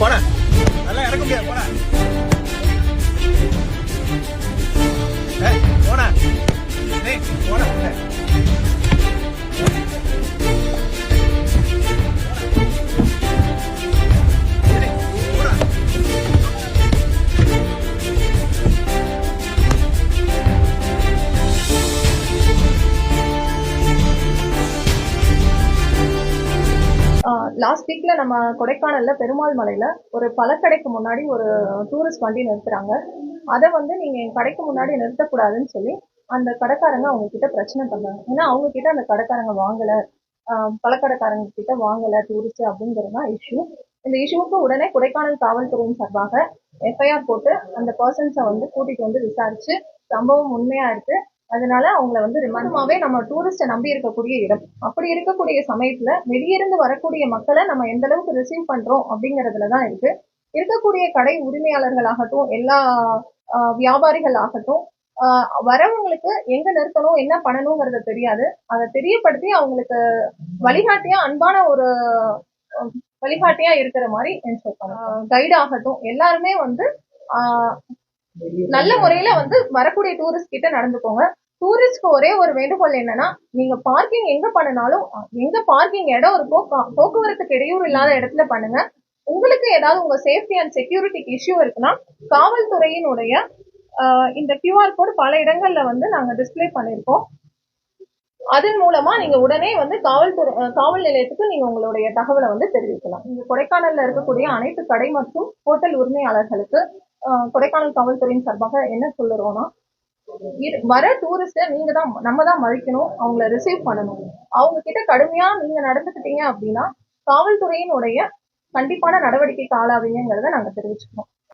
போடா நல்லா இறக்க முடியாது போடா போடா போடா லாஸ்ட் வீக்ல நம்ம கொடைக்கானல்ல பெருமாள் மலையில ஒரு பழக்கடைக்கு முன்னாடி ஒரு டூரிஸ்ட் வண்டி நிறுத்துறாங்க. அதை வந்து நீங்க என் கடைக்கு முன்னாடி நிறுத்தக்கூடாதுன்னு சொல்லி அந்த கடைக்காரங்க அவங்க கிட்ட பிரச்சனை பண்றாங்க. ஏன்னா அவங்க கிட்ட அந்த கடைக்காரங்க வாங்கல, பழக்கடைக்காரங்க கிட்ட வாங்கல டூரிஸ்ட் அப்படிங்கறதுதான் இஷ்யூ. இந்த இஷ்யூக்கு உடனே கொடைக்கானல் காவல்துறையின் சார்பாக எஃப்ஐஆர் போட்டு அந்த பர்சன்ஸை வந்து கூட்டிட்டு வந்து விசாரிச்சு சம்பவம் உண்மையா இருக்கு, அதனால அவங்கள வந்து ரிமாண்டமாவே நம்ம டூரிஸ்ட நம்பி இருக்கக்கூடிய இடம். அப்படி இருக்கக்கூடிய சமயத்துல வெளியிருந்து வரக்கூடிய மக்களை நம்ம எந்த அளவுக்கு ரிசீவ் பண்றோம் அப்படிங்கறதுலதான் இருக்கு. இருக்கக்கூடிய கடை உரிமையாளர்களாகட்டும், எல்லா வியாபாரிகள் ஆகட்டும், வரவங்களுக்கு எங்க நிறுத்தணும் என்ன பண்ணணுங்கிறத தெரியாது. அதை தெரியப்படுத்தி அவங்களுக்கு வழிகாட்டியா அன்பான ஒரு வழிகாட்டியா இருக்கிற மாதிரி என்ஷூர் பண்ணணும். கைடு ஆகட்டும் எல்லாருமே வந்து நல்ல முறையில வந்து வரக்கூடிய டூரிஸ்ட் கிட்ட நடந்துக்கோங்க. டூரிஸ்ட்க்கு ஒரே ஒரு வேண்டுகோள் என்னன்னா, நீங்க பார்க்கிங் எங்க பண்ணினாலும் எங்க பார்க்கிங் இடம் இருக்கோ போக்குவரத்துக்கு இடையூறு இல்லாத இடத்துல பண்ணுங்க. உங்களுக்கு ஏதாவது உங்க சேஃப்டி அண்ட் செக்யூரிட்டிக்கு இஷ்யூ இருக்குன்னா காவல்துறையினுடைய இந்த QR கோட் பல இடங்கள்ல வந்து நாங்க டிஸ்பிளே பண்ணிருக்கோம். அதன் மூலமா நீங்க உடனே வந்து காவல் நிலையத்துக்கு நீங்க உங்களுடைய தகவலை வந்து தெரிவிக்கலாம். இங்க கொடைக்கானல்ல இருக்கக்கூடிய அனைத்து கடை மற்றும் ஹோட்டல் உரிமையாளர்களுக்கு கொடைக்கானல் காவல்துறையின் சார்பாக என்ன சொல்லுறோம்னா, வர டூரிஸ்ட நம்ம தான் மதிக்கணும், அவங்கள ரிசீவ் பண்ணணும். அவங்க கிட்ட கடுமையா நீங்க நடந்துக்கிட்டீங்க அப்படின்னா காவல்துறையினுடைய கண்டிப்பான நடவடிக்கைக்கு ஆளாவீங்கிறத நாங்க தெரிவிச்சுக்கிறோம்.